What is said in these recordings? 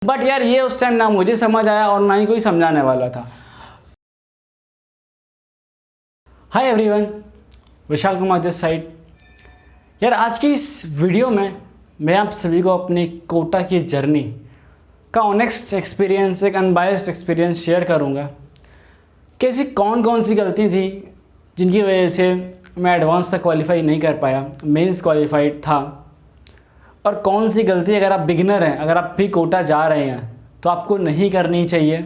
But यार ये उस टाइम ना मुझे समझ आया और ना ही कोई समझाने वाला था। Hi everyone, Vishal Kumar this side. यार आज की इस वीडियो में मैं आप सभी को अपनी कोटा की जर्नी का ऑनेस्ट एक्सपीरियंस, एक अनबायस्ड एक्सपीरियंस शेयर करूंगा। कैसी कौन कौन सी गलती थी जिनकी वजह से मैं एडवांस तक क्वालिफाई नहीं कर पाया, मेंस क्वालिफाइड था, और कौन सी गलती अगर आप बिगिनर हैं, अगर आप भी कोटा जा रहे हैं तो आपको नहीं करनी चाहिए।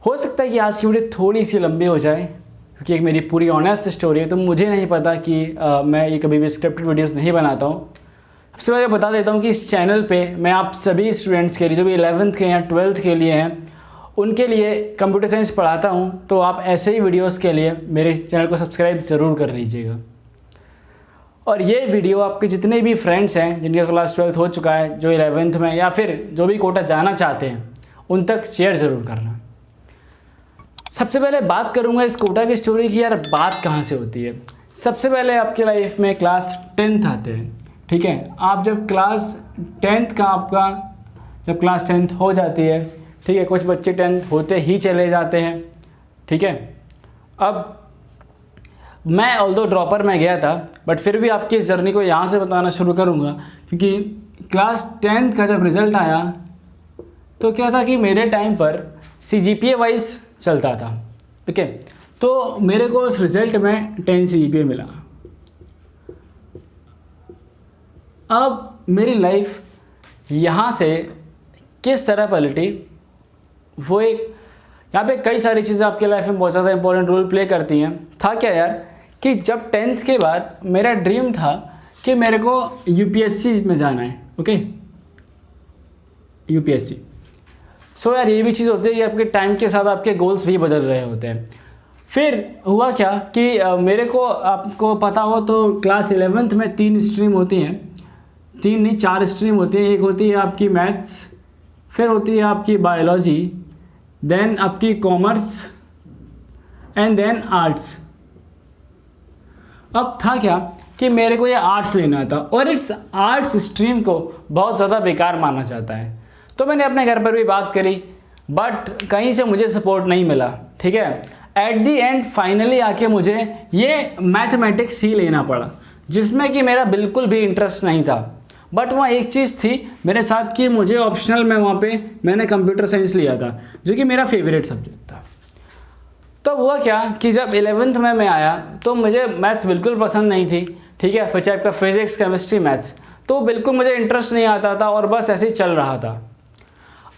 हो सकता है कि आज की वीडियो थोड़ी सी लंबी हो जाए क्योंकि एक मेरी पूरी ऑनेस्ट स्टोरी है, तो मुझे नहीं पता कि मैं ये कभी भी स्क्रिप्टेड वीडियोस नहीं बनाता हूँ। सबसे पहले बता देता हूँ कि इस चैनल पे मैं आप सभी स्टूडेंट्स के लिए, जो भी 11th के या 12th के लिए हैं, उनके लिए कंप्यूटर साइंस पढ़ाता हूँ। तो आप ऐसे ही वीडियोस के लिए मेरे चैनल को सब्सक्राइब ज़रूर कर लीजिएगा। और ये वीडियो आपके जितने भी फ्रेंड्स हैं जिनका क्लास 12th हो चुका है, जो 11th में या फिर जो भी कोटा जाना चाहते हैं, उन तक शेयर ज़रूर करना। सबसे पहले बात करूंगा इस कोटा की स्टोरी की। यार बात कहाँ से होती है। सबसे पहले आपके लाइफ में क्लास 10th आते हैं, ठीक है। आप जब क्लास 10th का आपका जब क्लास 10th हो जाती है, ठीक है, कुछ बच्चे 10th होते ही चले जाते हैं, ठीक है। अब मैं ऑल्दो ड्रॉपर में गया था, बट फिर भी आपकी इस जर्नी को यहाँ से बताना शुरू करूँगा क्योंकि क्लास 10th का जब रिज़ल्ट आया तो क्या था कि मेरे टाइम पर CGPA वाइज चलता था, ठीक है। तो मेरे को उस रिज़ल्ट में 10 CGPA मिला। अब मेरी लाइफ यहाँ से किस तरह पलटी, वो एक यहाँ पे कई सारी चीज़ें आपके लाइफ में बहुत ज़्यादा इंपॉर्टेंट रोल प्ले करती हैं। था क्या यार कि जब 10th के बाद मेरा ड्रीम था कि मेरे को UPSC में जाना है, ओके, UPSC। सो यार ये भी चीज़ होती है कि आपके टाइम के साथ आपके गोल्स भी बदल रहे होते हैं। फिर हुआ क्या कि मेरे को, आपको पता हो तो क्लास 11th में 3 स्ट्रीम होती हैं, 3 नहीं 4 स्ट्रीम होती हैं। एक होती है आपकी मैथ्स, फिर होती है आपकी बायोलॉजी, देन आपकी कॉमर्स एंड देन आर्ट्स। अब था क्या कि मेरे को ये आर्ट्स लेना था और इस आर्ट्स स्ट्रीम को बहुत ज़्यादा बेकार माना जाता है। तो मैंने अपने घर पर भी बात करी, बट कहीं से मुझे सपोर्ट नहीं मिला, ठीक है। एट दी एंड फाइनली आके मुझे ये मैथमेटिक्स ही लेना पड़ा, जिसमें कि मेरा बिल्कुल भी इंटरेस्ट नहीं था। बट वहाँ एक चीज़ थी मेरे साथ कि मुझे ऑप्शनल में वहाँ पे मैंने कंप्यूटर साइंस लिया था, जो कि मेरा फेवरेट सब्जेक्ट था। तो हुआ क्या कि जब 11th में मैं आया तो मुझे मैथ्स बिल्कुल पसंद नहीं थी, ठीक है। फिर चाहे आपका फिजिक्स, केमिस्ट्री, मैथ्स, तो बिल्कुल मुझे इंटरेस्ट नहीं आता था और बस ऐसे ही चल रहा था।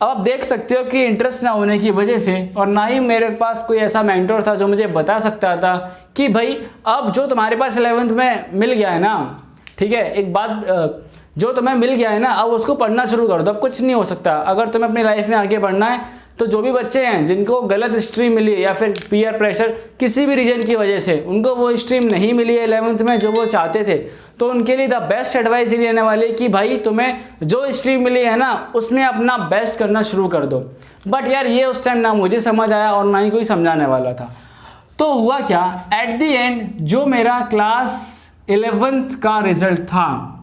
अब आप देख सकते हो कि इंटरेस्ट ना होने की वजह से, और ना ही मेरे पास कोई ऐसा मेंटर था जो मुझे बता सकता था कि भाई अब जो तुम्हारे पास 11th में मिल गया है ना, ठीक है, एक बात, जो तुम्हें मिल गया है ना, अब उसको पढ़ना शुरू कर दो। अब कुछ नहीं हो सकता। अगर तुम्हें अपनी लाइफ में आगे बढ़ना है तो जो भी बच्चे हैं जिनको गलत स्ट्रीम मिली है या फिर पीयर प्रेशर किसी भी रीजन की वजह से उनको वो स्ट्रीम नहीं मिली है 11th में जो वो चाहते थे, तो उनके लिए द बेस्ट एडवाइस ये लेने वाली कि भाई तुम्हें जो स्ट्रीम मिली है ना, उसमें अपना बेस्ट करना शुरू कर दो। बट यार ये उस टाइम ना मुझे समझ आया और ना ही कोई समझाने वाला था। तो हुआ क्या, एट दी एंड जो मेरा क्लास 11th का रिजल्ट था,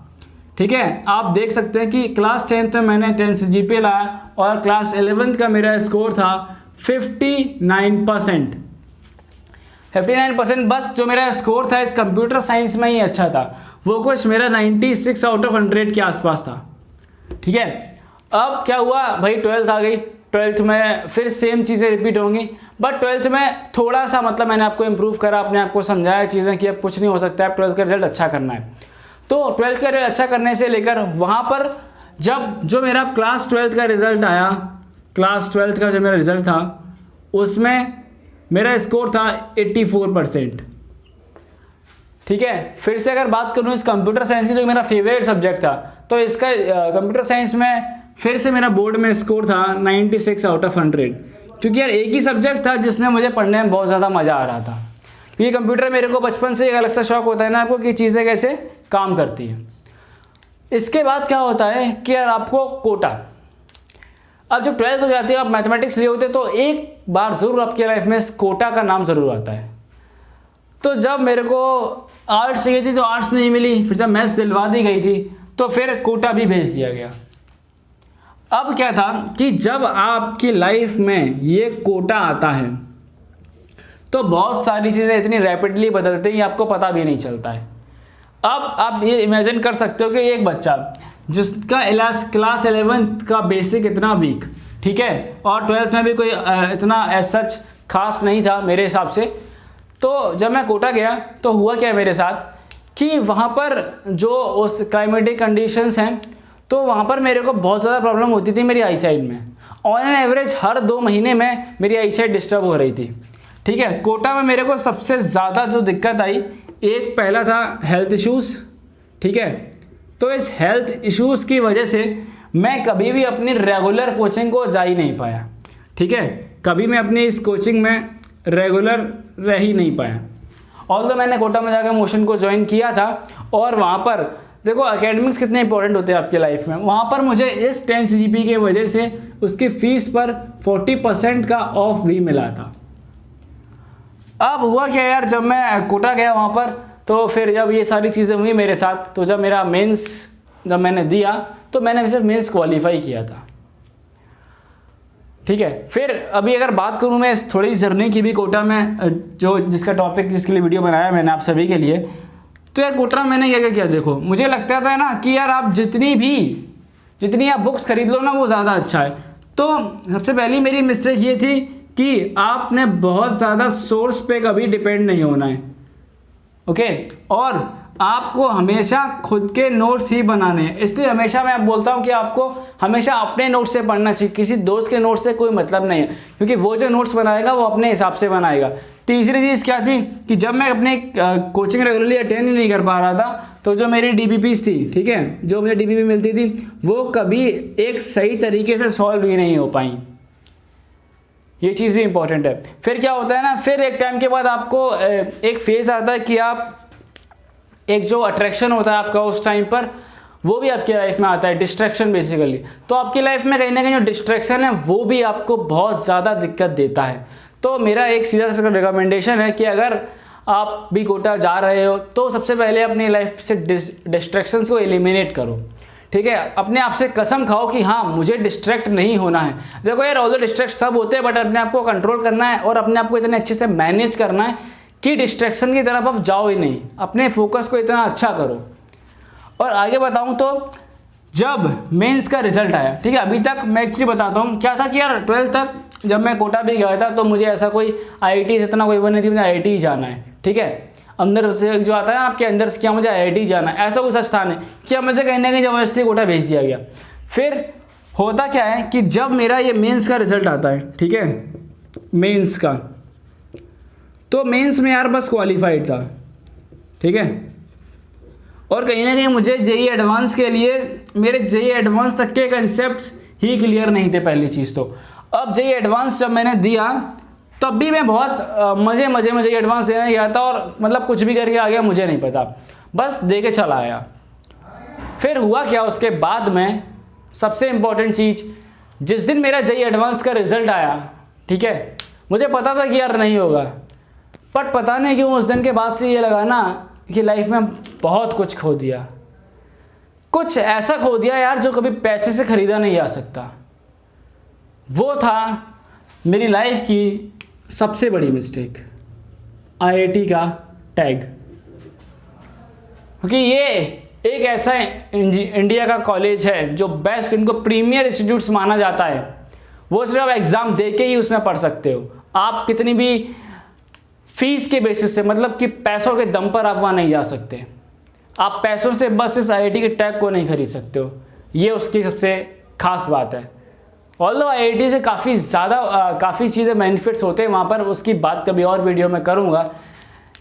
ठीक है, आप देख सकते हैं कि क्लास 10th में मैंने 10 CGPA लाया और क्लास 11th का मेरा स्कोर था 59%। 59%। बस जो मेरा स्कोर था इस कंप्यूटर साइंस में ही अच्छा था, वो कुछ मेरा 96 आउट ऑफ 100 के आसपास था, ठीक है। अब क्या हुआ भाई, 12th आ गई। 12th में फिर सेम चीज़ें रिपीट होंगी, बट 12th में थोड़ा सा मतलब मैंने आपको इम्प्रूव करा, अपने आप को समझाया चीज़ें कि अब कुछ नहीं हो सकता है, 12th का रिजल्ट अच्छा करना है। तो 12th का रिजल्ट अच्छा करने से लेकर वहाँ पर जब जो मेरा क्लास 12th का रिज़ल्ट आया, क्लास 12th का जो मेरा रिज़ल्ट था उसमें मेरा स्कोर था 84%, ठीक है। फिर से अगर बात करूँ इस कंप्यूटर साइंस की, जो मेरा फेवरेट सब्जेक्ट था, तो इसका कंप्यूटर साइंस में फिर से मेरा बोर्ड में स्कोर था 96 आउट ऑफ 100, क्योंकि यार एक ही सब्जेक्ट था जिसमें मुझे पढ़ने में बहुत ज़्यादा मज़ा आ रहा था। क्योंकि कंप्यूटर मेरे को बचपन से एक अलग सा शौक होता है ना आपको कि चीज़ें कैसे काम करती हैं। इसके बाद क्या होता है कि यार आपको कोटा, अब जब 12th हो जाती है, आप मैथमेटिक्स लिए होते तो एक बार ज़रूर आपकी लाइफ में कोटा का नाम ज़रूर आता है। तो जब मेरे को आर्ट्स चाहिए थी तो आर्ट्स नहीं मिली, फिर जब मैथ्स दिलवा दी गई थी तो फिर कोटा भी भेज दिया गया। अब क्या था कि जब आपकी लाइफ में ये कोटा आता है तो बहुत सारी चीज़ें इतनी रैपिडली बदलती हैं आपको पता भी नहीं चलता है। अब आप ये इमेजिन कर सकते हो कि एक बच्चा जिसका क्लास 11th का बेसिक इतना वीक, ठीक है, और 12th में भी कोई इतना एज सच खास नहीं था मेरे हिसाब से। तो जब मैं कोटा गया तो हुआ क्या मेरे साथ कि वहाँ पर जो उस क्लाइमेटिक कंडीशंस हैं तो वहाँ पर मेरे को बहुत ज़्यादा प्रॉब्लम होती थी मेरी आई साइड में। ऑन एन एवरेज हर 2 महीने में मेरी आई साइड डिस्टर्ब हो रही थी, ठीक है। कोटा में मेरे को सबसे ज़्यादा जो दिक्कत आई, एक पहला था हेल्थ इश्यूज़, ठीक है। तो इस हेल्थ इश्यूज़ की वजह से मैं कभी भी अपनी रेगुलर कोचिंग को जा ही नहीं पाया, ठीक है। कभी मैं अपनी इस कोचिंग में रेगुलर रह ही नहीं पाया। ऑल्दो मैंने कोटा में जाकर मोशन को ज्वाइन किया था और वहाँ पर देखो एकेडमिक्स कितने इंपॉर्टेंट होते हैं आपके लाइफ में। वहाँ पर मुझे इस 10 CGP की वजह से उसकी फ़ीस पर 40% का ऑफ भी मिला था। अब हुआ क्या यार, जब मैं कोटा गया वहाँ पर तो फिर जब ये सारी चीज़ें हुई मेरे साथ, तो जब मेरा मेंस जब मैंने दिया तो मैंने सिर्फ मेंस क्वालिफाई किया था, ठीक है। फिर अभी अगर बात करूँ मैं इस थोड़ी जर्नी की भी कोटा में, जो जिसका टॉपिक जिसके लिए वीडियो बनाया मैंने आप सभी के लिए, तो यार कोटा में मैंने क्या क्या किया देखो, मुझे लगता था ना कि यार आप जितनी आप बुक्स खरीद लो ना वो ज़्यादा अच्छा है। तो सबसे पहली मेरी मिस्टेक ये थी कि आपने बहुत ज़्यादा सोर्स पे कभी डिपेंड नहीं होना है, ओके। और आपको हमेशा खुद के नोट्स ही बनाने हैं। इसलिए हमेशा मैं बोलता हूँ कि आपको हमेशा अपने नोट्स से पढ़ना चाहिए, किसी दोस्त के नोट्स से कोई मतलब नहीं है, क्योंकि वो जो नोट्स बनाएगा वो अपने हिसाब से बनाएगा। तीसरी चीज़ क्या थी कि जब मैं अपने कोचिंग रेगुलरली अटेंड ही नहीं कर पा रहा था तो जो मेरी DBPs थी, ठीक है, जो मुझे DBP मिलती थी वो कभी एक सही तरीके से सॉल्व ही नहीं हो पाई। ये चीज़ भी इंपॉर्टेंट है। फिर क्या होता है ना, फिर एक टाइम के बाद आपको एक फेज़ आता है कि आप एक जो अट्रैक्शन होता है आपका उस टाइम पर वो भी आपकी लाइफ में आता है, डिस्ट्रैक्शन बेसिकली। तो आपकी लाइफ में कहीं ना कहीं जो डिस्ट्रैक्शन है वो भी आपको बहुत ज़्यादा दिक्कत देता है। तो मेरा एक सीधा सा रिकमेंडेशन है कि अगर आप भी कोटा जा रहे हो तो सबसे पहले अपनी लाइफ से डिस्ट्रैक्शंस को एलिमिनेट करो, ठीक है। अपने आप से कसम खाओ कि हाँ मुझे डिस्ट्रैक्ट नहीं होना है। देखो यार ऑल्दो डिस्ट्रैक्ट सब होते हैं, बट अपने आप को कंट्रोल करना है और अपने आप को इतने अच्छे से मैनेज करना है कि डिस्ट्रैक्शन की तरफ आप जाओ ही नहीं। अपने फोकस को इतना अच्छा करो। और आगे बताऊं तो जब मेंस का रिजल्ट आया, ठीक है, अभी तक मैं एक चीज़ बताता हूँ क्या था कि यार 12th तक जब मैं कोटा भी गया था तो मुझे ऐसा कोई IIT से इतना कोई वो नहीं थी, मुझे IIT ही जाना है, ठीक है। अंदर से जो आता है आपके अंदर से क्या मुझे IIT जाना है, ऐसा कुछ स्थान है क्या मुझे कहीं ना कहीं ज़बरदस्ती कोटा भेज दिया गया। फिर होता क्या है कि जब मेरा ये मेंस का रिजल्ट आता है, ठीक है, मेंस का, तो मेंस में यार बस क्वालिफाइड था, ठीक है। और कहीं ना कहीं मुझे JEE एडवांस के लिए मेरे JEE एडवांस तक के कंसेप्ट ही क्लियर नहीं थे पहली चीज़ तो। अब JEE एडवांस जब मैंने दिया तब भी मैं बहुत मज़े में JEE एडवांस देने गया था और मतलब कुछ भी करके आ गया मुझे नहीं पता, बस दे के चला आया। फिर हुआ क्या उसके बाद में, सबसे इम्पोर्टेंट चीज़, जिस दिन मेरा JEE एडवांस का रिज़ल्ट आया, ठीक है, मुझे पता था कि यार नहीं होगा, बट पता नहीं क्यों उस दिन के बाद से ये लगा ना कि लाइफ में बहुत कुछ खो दिया। कुछ ऐसा खो दिया यार जो कभी पैसे से ख़रीदा नहीं जा सकता। वो था मेरी लाइफ की सबसे बड़ी मिस्टेक, IIT का टैग। क्योंकि ये एक ऐसा इंडिया का कॉलेज है जो बेस्ट, इनको प्रीमियर इंस्टीट्यूट्स माना जाता है। वो सिर्फ आप एग्ज़ाम दे के ही उसमें पढ़ सकते हो। आप कितनी भी फीस के बेसिस से, मतलब कि पैसों के दम पर आप वहाँ नहीं जा सकते। आप पैसों से बस इस IIT के टैग को नहीं खरीद सकते हो, ये उसकी सबसे खास बात है। ऑल्दो IIT से काफ़ी चीज़ें बेनिफिट्स होते हैं वहाँ पर, उसकी बात कभी और वीडियो में करूँगा।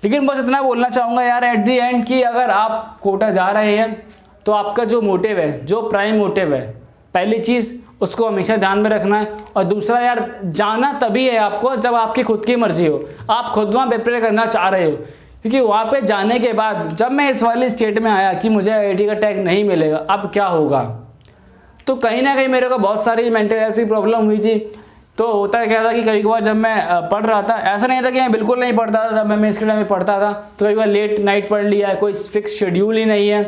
लेकिन बस इतना बोलना चाहूँगा यार एट दी एंड कि अगर आप कोटा जा रहे हैं तो आपका जो मोटिव है, जो प्राइम मोटिव है, पहली चीज़ उसको हमेशा ध्यान में रखना है। और दूसरा यार, जाना तभी है आपको जब आपकी खुद की मर्जी हो, आप खुद वहाँ प्रिपेयर करना चाह रहे हो। क्योंकि वहाँ पे जाने के बाद जब मैं इस वाली स्टेट में आया कि मुझे IIT का टैग नहीं मिलेगा, अब क्या होगा, तो कहीं ना कहीं मेरे को बहुत सारी मेंटल हेल्थ की प्रॉब्लम हुई थी। तो होता क्या था कि कई बार जब मैं पढ़ रहा था, ऐसा नहीं था कि मैं बिल्कुल नहीं पढ़ता था, जब मैं मेंस के टाइम में पढ़ता था तो कई बार लेट नाइट पढ़ लिया है, कोई फिक्स शेड्यूल ही नहीं है,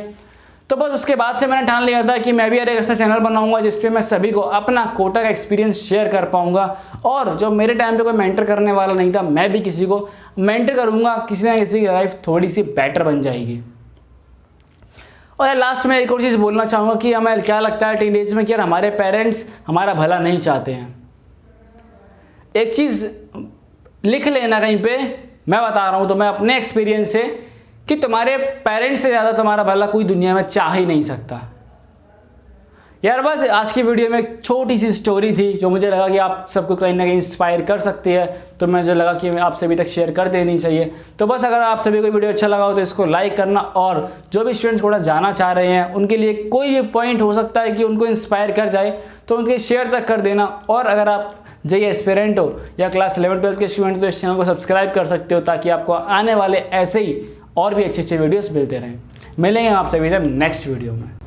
तो बस उसके बाद से मैंने ठान लिया था कि मैं भी एक ऐसा चैनल बनाऊंगा जिस पे मैं सभी को अपना कोटा का एक्सपीरियंस शेयर कर पाऊंगा, और जो मेरे टाइम पे कोई मेंटर करने वाला नहीं था, मैं भी किसी को मेंटर करूंगा, किसी ना किसी की लाइफ थोड़ी सी बेटर बन जाएगी। और यार लास्ट में एक और चीज़ बोलना चाहूँगा कि हमें क्या लगता है टीनेज में कि यार हमारे पेरेंट्स हमारा भला नहीं चाहते हैं। एक चीज़ लिख लेना कहीं पे, मैं बता रहा हूँ तो मैं अपने एक्सपीरियंस से, कि तुम्हारे पेरेंट्स से ज़्यादा तुम्हारा भला कोई दुनिया में चाह ही नहीं सकता। यार बस आज की वीडियो में एक छोटी सी स्टोरी थी जो मुझे लगा कि आप सबको कहीं ना कहीं इंस्पायर कर सकती है, तो मुझे लगा कि आप सभी तक शेयर कर देनी चाहिए। तो बस अगर आप सभी को वीडियो अच्छा लगा हो तो इसको लाइक करना, और जो भी स्टूडेंट्स थोड़ा जाना चाह रहे हैं उनके लिए कोई भी पॉइंट हो सकता है कि उनको इंस्पायर कर जाए तो उनके शेयर तक कर देना। और अगर आप जेईई एस्पिरेंट हो या क्लास 11-12 के स्टूडेंट तो इस चैनल को सब्सक्राइब कर सकते हो, ताकि आपको आने वाले ऐसे ही और भी अच्छे अच्छे वीडियोस मिलते रहें। मिलेंगे आप सभी से नेक्स्ट वीडियो में।